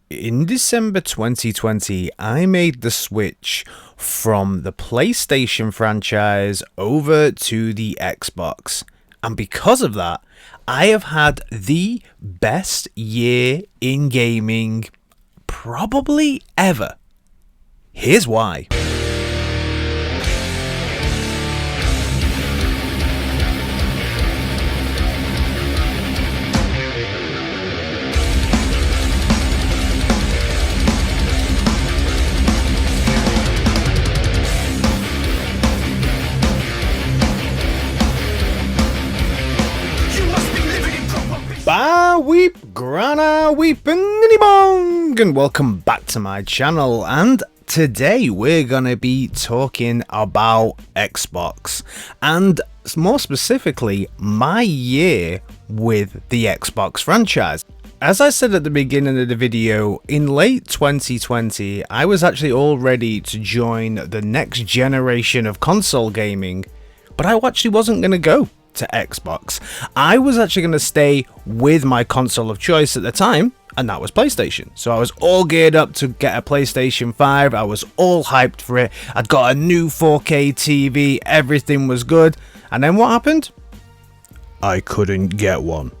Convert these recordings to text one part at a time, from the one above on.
In December 2020, I made the switch from the PlayStation franchise over to the Xbox. And because of that, I have had the best year in gaming probably ever. Here's why. Ba weep, grana weep, and bong, and welcome back to my channel. And today we're gonna be talking about Xbox, and more specifically, my year with the Xbox franchise. As I said at the beginning of the video, in late 2020, I was actually all ready to join the next generation of console gaming, but I actually wasn't gonna go to Xbox. I was actually going to stay with my console of choice at the time, and that was PlayStation. So I was all geared up to get a PlayStation 5. I was all hyped for it. I'd got a new 4K TV. Everything was good. And then what happened? I couldn't get one.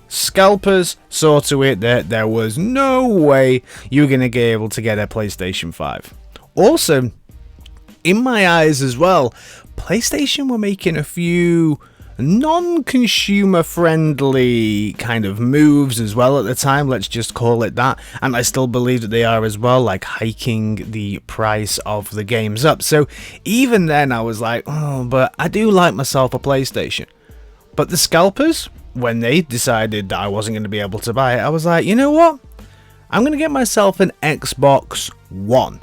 Scalpers saw to it that there was no way you were going to get able to get a PlayStation 5. Also, in my eyes as well, PlayStation were making a few non-consumer friendly kind of moves as well at the time, let's just call it that, and I still believe that they are as well, like hiking the price of the games up. So even then I was like, oh, but I do like myself a PlayStation. But the scalpers, when they decided that I wasn't going to be able to buy it, I was like, you know what, I'm going to get myself an Xbox One.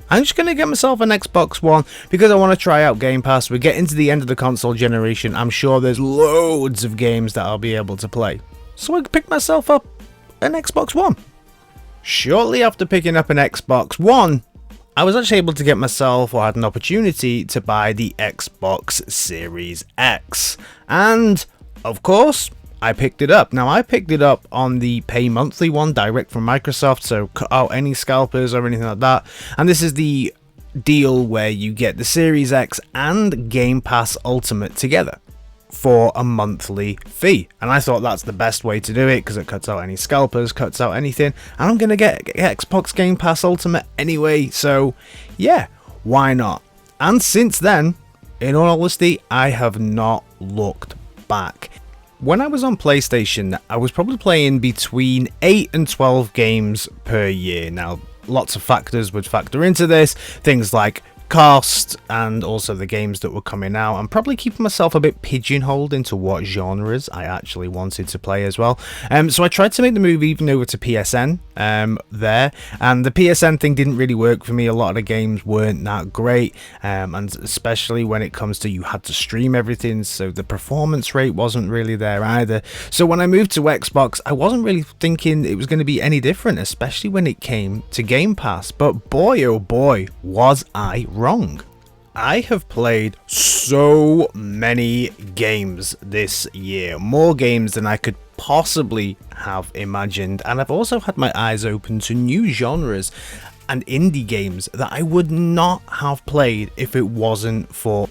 I'm just going to get myself an Xbox One because I want to try out Game Pass. We're getting to the end of the console generation. I'm sure there's loads of games that I'll be able to play. So I picked myself up an Xbox One. Shortly after picking up an Xbox One, I was actually able to get myself, or had an opportunity to buy the Xbox Series X. And, of course, I picked it up. Now, I picked it up on the pay monthly one, direct from Microsoft, so cut out any scalpers or anything like that. And this is the deal where you get the Series X and Game Pass Ultimate together for a monthly fee. And I thought that's the best way to do it because it cuts out any scalpers, cuts out anything. And I'm going to get Xbox Game Pass Ultimate anyway, so yeah, why not? And since then, in all honesty, I have not looked back. When I was on PlayStation, I was probably playing between 8 and 12 games per year. Now, lots of factors would factor into this, things like cost and also the games that were coming out. I'm probably keeping myself a bit pigeonholed into what genres I actually wanted to play as well. So I tried to make the move even over to PSN there, and the PSN thing didn't really work for me. A lot of the games weren't that great, and especially when it comes to you had to stream everything, so the performance rate wasn't really there either. So when I moved to Xbox, I wasn't really thinking it was going to be any different, especially when it came to Game Pass. But boy, oh boy, was I wrong. I have played so many games this year, more games than I could possibly have imagined, and I've also had my eyes open to new genres and indie games that I would not have played if it wasn't for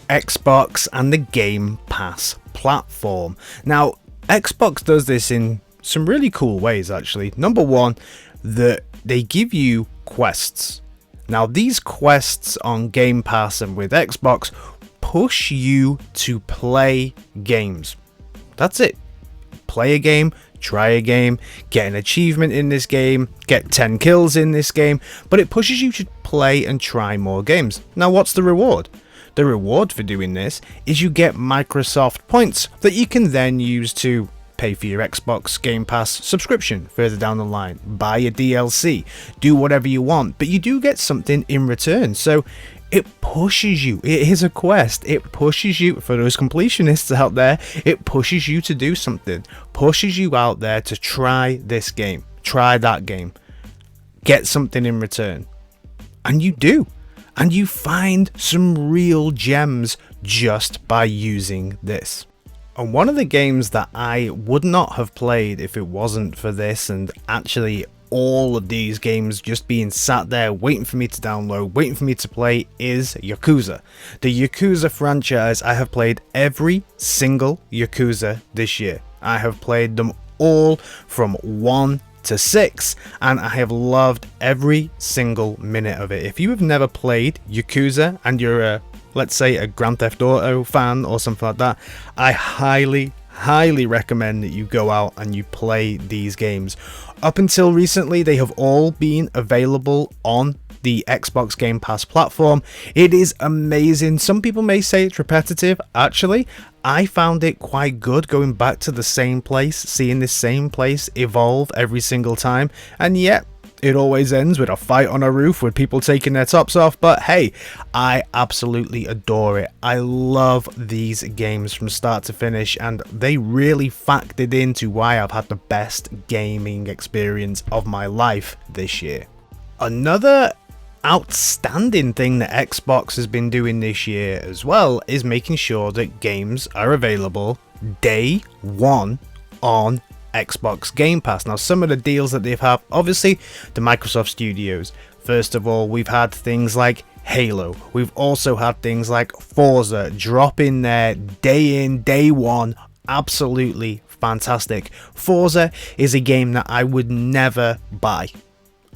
Xbox and the Game Pass platform. Now, Xbox does this in some really cool ways actually. Number one, that they give you quests. Now, these quests on Game Pass and with Xbox push you to play games. That's it. Play a game, try a game, get an achievement in this game, get 10 kills in this game, but it pushes you to play and try more games. Now, what's the reward? The reward for doing this is you get Microsoft points that you can then use to pay for your Xbox Game Pass subscription further down the line, buy a DLC, do whatever you want, but you do get something in return. So it pushes you. It is a quest. It pushes you, for those completionists out there, it pushes you to do something, pushes you out there to try this game, try that game, get something in return. And you do. And you find some real gems just by using this. And one of the games that I would not have played if it wasn't for this, and actually all of these games just being sat there waiting for me to download, waiting for me to play, is Yakuza. The Yakuza franchise, I have played every single Yakuza this year. I have played them all from 1 to 6, and I have loved every single minute of it. If you have never played Yakuza and you're let's say a Grand Theft Auto fan or something like that, I highly recommend that you go out and you play these games. Up until recently, they have all been available on the Xbox Game Pass platform. It is amazing. Some people may say it's repetitive. Actually, I found it quite good going back to the same place, seeing this same place evolve every single time, and yet it always ends with a fight on a roof with people taking their tops off. But hey, I absolutely adore it. I love these games from start to finish, and they really factored into why I've had the best gaming experience of my life this year. Another outstanding thing that Xbox has been doing this year as well is making sure that games are available day one on Xbox Game Pass. Now, some of the deals that they've had, obviously the Microsoft Studios. First of all, we've had things like Halo. We've also had things like Forza drop in there day in, day one. Absolutely fantastic. Forza is a game that I would never buy.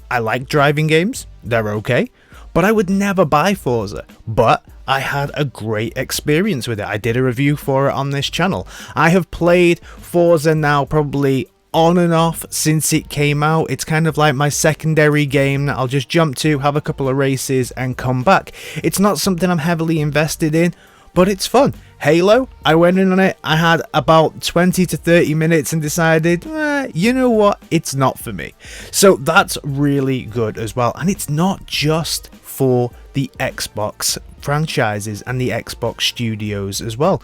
I like driving games, they're okay, but I would never buy Forza. But I had a great experience with it. I did a review for it on this channel. I have played Forza now probably on and off since it came out. It's kind of like my secondary game that I'll just jump to, have a couple of races and come back. It's not something I'm heavily invested in, but it's fun. Halo, I went in on it, I had about 20 to 30 minutes and decided, you know what, it's not for me. So that's really good as well. And it's not just for the Xbox franchises and the Xbox studios as well.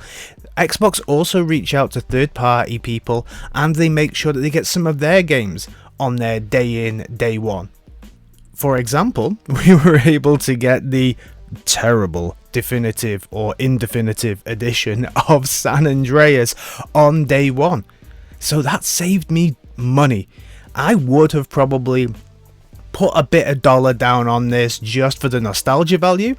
Xbox also reach out to third-party people, and they make sure that they get some of their games on their day in, day one. For example, we were able to get the terrible definitive or indefinitive edition of San Andreas on day one. So that saved me money. I would have probably put a bit of dollar down on this just for the nostalgia value,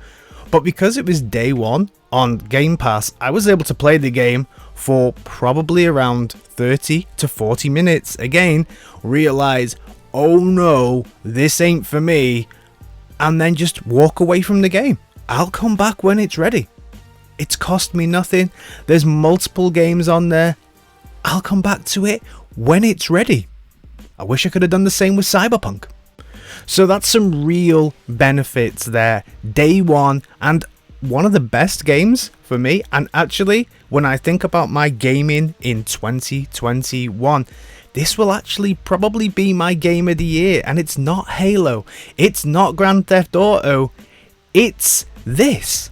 but because it was day one on Game Pass, I was able to play the game for probably around 30 to 40 minutes. Again, realize, oh no, this ain't for me, and then just walk away from the game. I'll come back when it's ready. It's cost me nothing. There's multiple games on there. I'll come back to it when it's ready. I wish I could have done the same with Cyberpunk. So that's some real benefits there. Day one, and one of the best games for me. And actually, when I think about my gaming in 2021, this will actually probably be my game of the year. And it's not Halo. It's not Grand Theft Auto. It's this.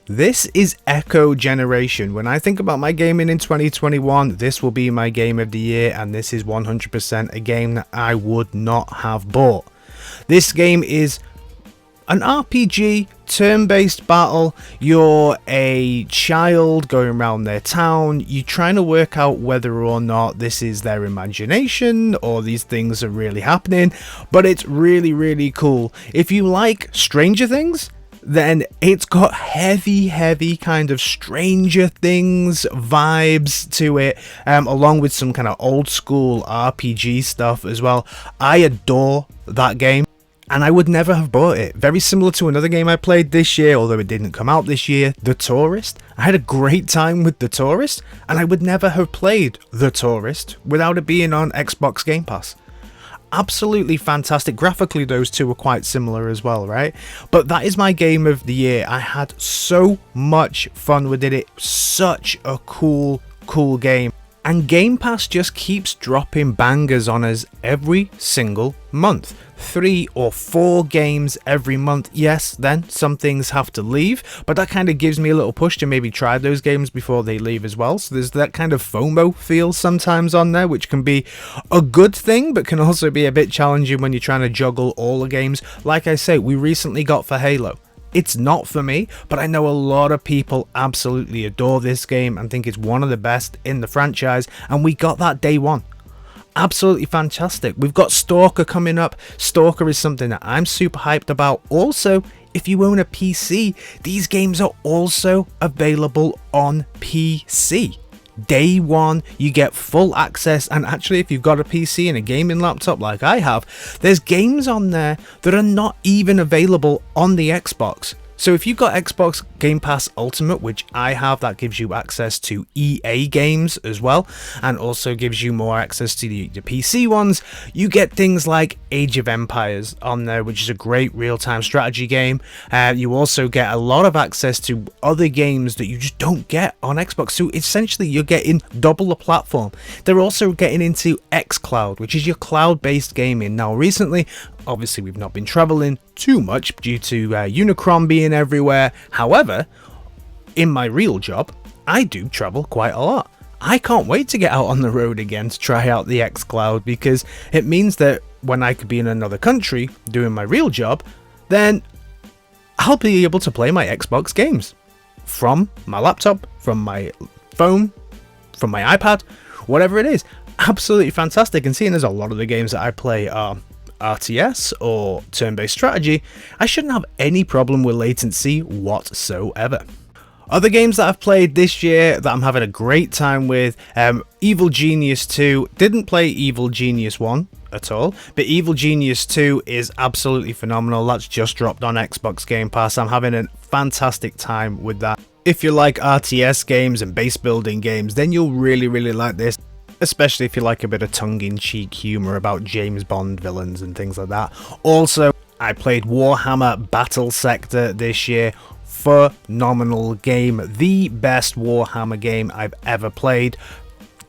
This is Echo Generation. When I think about my gaming in 2021, this will be my game of the year, and this is 100% a game that I would not have bought. This game is an RPG, turn-based battle. You're a child going around their town. You're trying to work out whether or not this is their imagination or these things are really happening, but it's really, really cool. If you like Stranger Things, then it's got heavy kind of Stranger Things vibes to it, along with some kind of old school RPG stuff as well. I adore that game, and I would never have bought it. Very similar to another game I played this year, although it didn't come out this year, The Tourist. I had a great time with The Tourist, and I would never have played The Tourist without it being on Xbox Game Pass. Absolutely fantastic. Graphically, those two were quite similar as well, right? But that is my game of the year. I had so much fun with it. It's such a cool game. And Game Pass just keeps dropping bangers on us every single month. 3 or 4 games every month. Yes, then some things have to leave, but that kind of gives me a little push to maybe try those games before they leave as well. So there's that kind of FOMO feel sometimes on there, which can be a good thing, but can also be a bit challenging when you're trying to juggle all the games. Like I say, we recently got for Halo. It's not for me, but I know a lot of people absolutely adore this game and think it's one of the best in the franchise, and we got that day one. absolutely fantastic. We've got Stalker coming up. Stalker is something that I'm super hyped about. Also, if you own a PC, these games are also available on PC. Day one, you get full access, and actually if you've got a PC and a gaming laptop like I have, there's games on there that are not even available on the Xbox. So if you've got Xbox Game Pass Ultimate, which I have, that gives you access to EA games as well, and also gives you more access to the PC ones. You get things like Age of Empires on there, which is a great real-time strategy game. You also get a lot of access to other games that you just don't get on Xbox. So essentially you're getting double the platform. They're also getting into xCloud, which is your cloud-based gaming. Now recently, obviously we've not been traveling too much due to Unicron being everywhere. However, in my real job, I do travel quite a lot. I can't wait to get out on the road again to try out the xCloud, because it means that when I could be in another country doing my real job, then I'll be able to play my Xbox games from my laptop, from my phone, from my iPad, whatever it is. Absolutely fantastic. And seeing as a lot of the games that I play are RTS or turn-based strategy, I shouldn't have any problem with latency whatsoever. Other games that I've played this year that I'm having a great time with, Evil Genius 2. Didn't play Evil Genius 1 at all, but Evil Genius 2 is absolutely phenomenal. That's just dropped on Xbox Game Pass. I'm having a fantastic time with that. If you like RTS games and base building games, then you'll really like this. Especially if you like a bit of tongue-in-cheek humour about James Bond villains and things like that. Also, I played Warhammer Battelsector this year. Phenomenal game. The best Warhammer game I've ever played.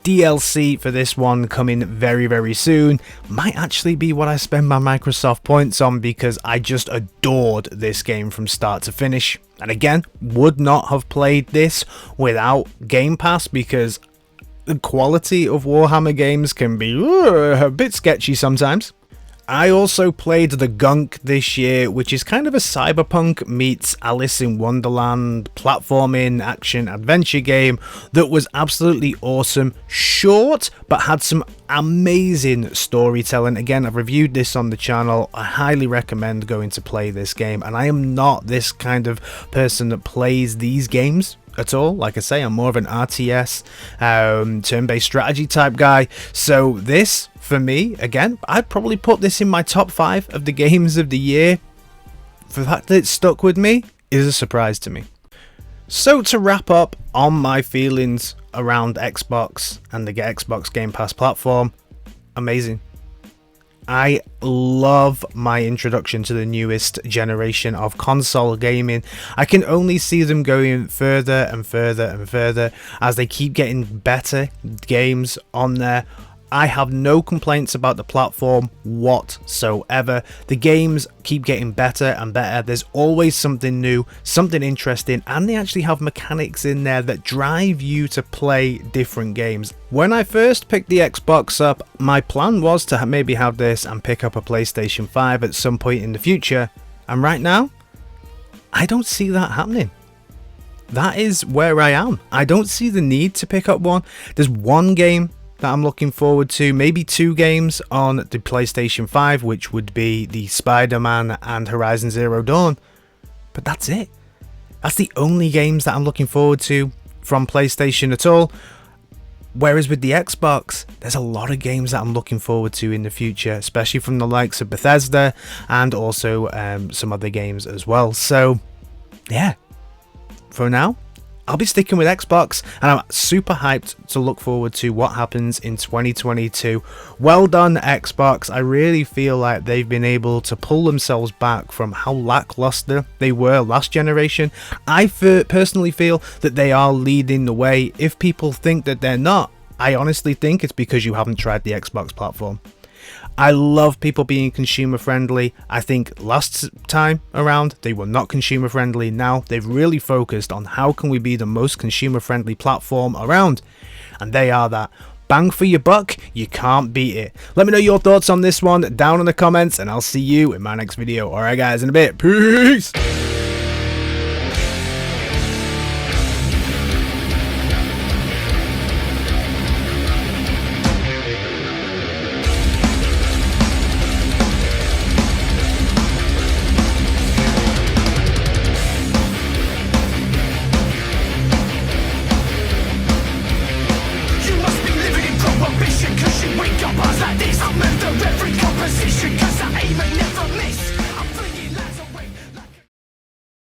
DLC for this one coming very soon. Might actually be what I spend my Microsoft points on, because I just adored this game from start to finish. And again, would not have played this without Game Pass, because the quality of Warhammer games can be a bit sketchy sometimes. I also played the Gunk this year, which is kind of a cyberpunk meets Alice in Wonderland platforming action adventure game that was absolutely awesome. Short, but had some amazing storytelling. Again, I've reviewed this on the channel. I highly recommend going to play this game, and I am not this kind of person that plays these games at all. Like I say, I'm more of an RTS, turn-based strategy type guy. So this, for me, again, I'd probably put this in my top 5 of the games of the year. The fact that it stuck with me is a surprise to me. So to wrap up on my feelings around Xbox and the Xbox Game Pass platform, amazing. I love my introduction to the newest generation of console gaming. I can only see them going further and further as they keep getting better games on there. I have no complaints about the platform whatsoever. The games keep getting better and better. There's always something new, something interesting, and they actually have mechanics in there that drive you to play different games. When I first picked the Xbox up, my plan was to maybe have this and pick up a PlayStation 5 at some point in the future. And right now, I don't see that happening. That is where I am. I don't see the need to pick up one. There's one game that I'm looking forward to, maybe 2 games on the PlayStation 5, which would be the Spider-Man and Horizon Zero Dawn. But that's it. That's the only games that I'm looking forward to from PlayStation at all. Whereas with the Xbox, there's a lot of games that I'm looking forward to in the future, especially from the likes of Bethesda and also some other games as well. So yeah, for now, I'll be sticking with Xbox, and I'm super hyped to look forward to what happens in 2022. Well done, Xbox. I really feel like they've been able to pull themselves back from how lackluster they were last generation. I personally feel that they are leading the way. If people think that they're not, I honestly think it's because you haven't tried the Xbox platform. I love people being consumer friendly. I think last time around they were not consumer friendly. Now they've really focused on how can we be the most consumer friendly platform around, and they are that. Bang for your buck, you can't beat it. Let me know your thoughts on this one down in the comments, and I'll see you in my next video. Alright guys, in a bit. Peace!